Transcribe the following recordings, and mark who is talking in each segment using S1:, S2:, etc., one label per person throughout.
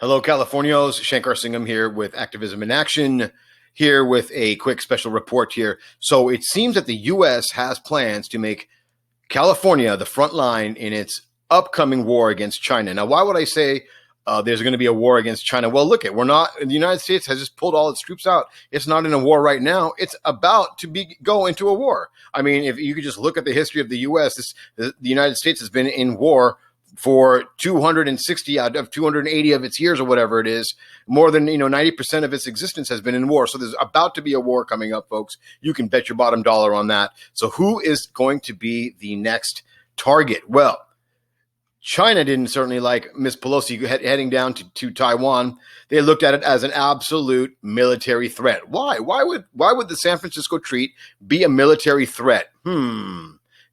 S1: Hello, Californios. Shankar Singham here with Activism in Action, here with a quick special report here. So it seems that the U.S. has plans to make California the front line in its upcoming war against China. Now, why would I say there's going to be a war against China? Well, look, the United States has just pulled all its troops out. It's not in a war right now. It's about to go into a war. I mean, if you could just look at the history of the U.S., the United States has been in war for 260 out of 280 of its years or whatever it is. More than 90% of its existence has been in war. So there's about to be a war coming up, folks. You can bet your bottom dollar on that. So who is going to be the next target? Well, China didn't certainly like Miss Pelosi heading down to Taiwan. They looked at it as an absolute military threat. Why? Why would the San Francisco treat be a military threat?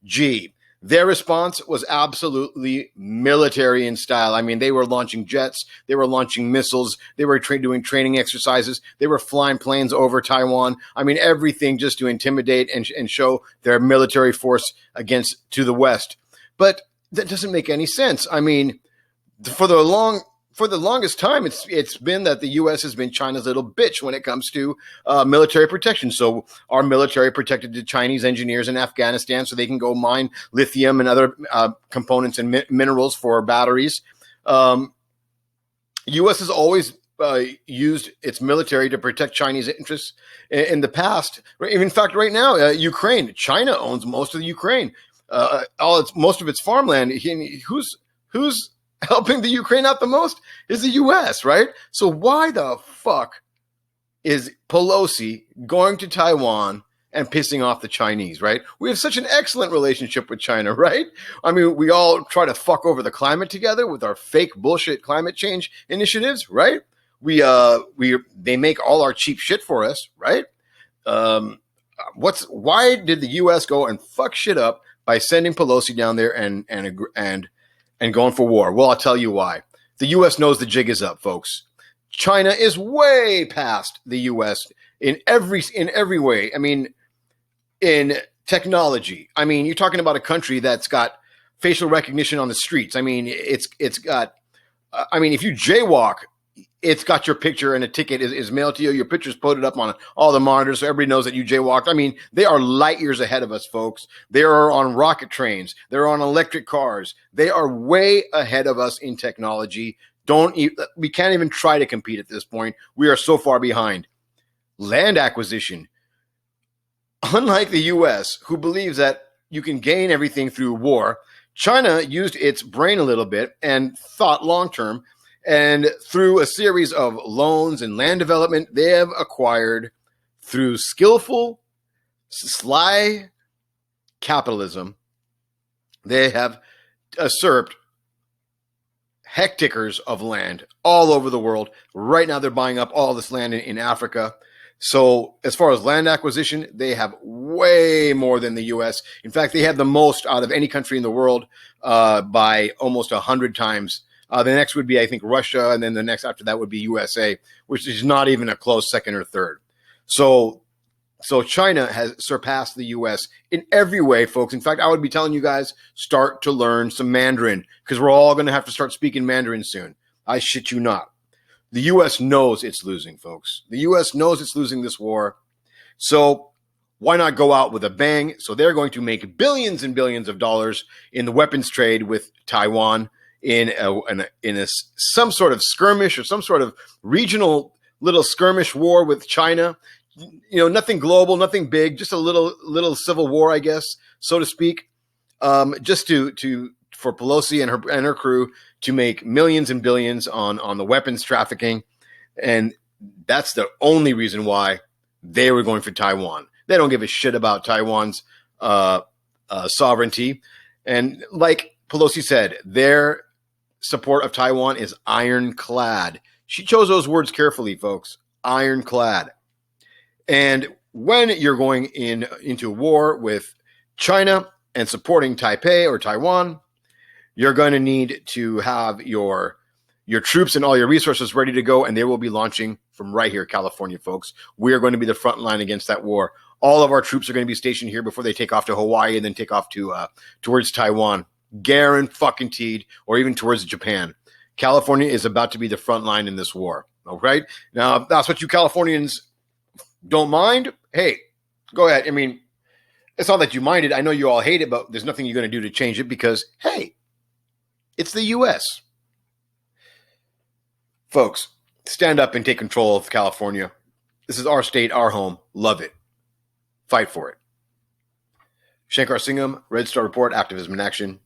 S1: Gee. Their response was absolutely military in style. I mean, they were launching jets. They were launching missiles. They were doing training exercises. They were flying planes over Taiwan. I mean, everything just to intimidate and show their military force to the West. But that doesn't make any sense. I mean, for the longest time, it's been that the U.S. has been China's little bitch when it comes to military protection. So our military protected the Chinese engineers in Afghanistan so they can go mine lithium and other components and minerals for batteries. U.S. has always used its military to protect Chinese interests in the past. In fact, right now, Ukraine, China owns most of the Ukraine, most of its farmland. Who's helping the Ukraine out the most is the U.S., right? So why the fuck is Pelosi going to Taiwan and pissing off the Chinese, right? We have such an excellent relationship with China, right? I mean, we all try to fuck over the climate together with our fake bullshit climate change initiatives, right? They make all our cheap shit for us, right? Why did the U.S. go and fuck shit up by sending Pelosi down there and going for war? Well, I'll tell you why. The U.S. knows the jig is up, folks. China is way past the U.S. in every way. I mean, in technology. I mean, you're talking about a country that's got facial recognition on the streets. I mean, it's got. I mean, if you jaywalk, it's got your picture and a ticket is mailed to you. Your picture's put up on all the monitors so everybody knows that you jaywalked. I mean, they are light years ahead of us, folks. They are on rocket trains. They're on electric cars. They are way ahead of us in technology. We can't even try to compete at this point. We are so far behind. Land acquisition. Unlike the U.S., who believes that you can gain everything through war, China used its brain a little bit and thought long-term. And through a series of loans and land development, they have acquired, through skillful, sly capitalism, they have usurped hectares of land all over the world. Right now, they're buying up all this land in Africa. So as far as land acquisition, they have way more than the U.S. In fact, they have the most out of any country in the world by almost 100 times. The next would be, I think, Russia, and then the next after that would be USA, which is not even a close second or third. So China has surpassed the U.S. in every way, folks. In fact, I would be telling you guys, start to learn some Mandarin, because we're all going to have to start speaking Mandarin soon. I shit you not. The U.S. knows it's losing, folks. The U.S. knows it's losing this war. So why not go out with a bang? So they're going to make billions and billions of dollars in the weapons trade with Taiwan, in some sort of skirmish or some sort of regional little skirmish war with China. Nothing global, nothing big, just a little civil war, I guess, so to speak. Just for Pelosi and her crew to make millions and billions on the weapons trafficking, and that's the only reason why they were going for Taiwan. They don't give a shit about Taiwan's sovereignty, and like Pelosi said, their support of Taiwan is ironclad. She chose those words carefully, folks. Ironclad. And when you're going into war with China and supporting Taipei or Taiwan, you're going to need to have your troops and all your resources ready to go, and they will be launching from right here, California, folks. We are going to be the front line against that war. All of our troops are going to be stationed here before they take off to Hawaii and then take off to towards Taiwan. Guaranteed, or even towards Japan. California is about to be the front line in this war. Okay? Now, if that's what you Californians don't mind, hey, go ahead. I mean, it's not that you mind it. I know you all hate it, but there's nothing you're going to do to change it because, hey, it's the U.S. Folks, stand up and take control of California. This is our state, our home. Love it. Fight for it. Shankar Singham, Red Star Report, Activism in Action.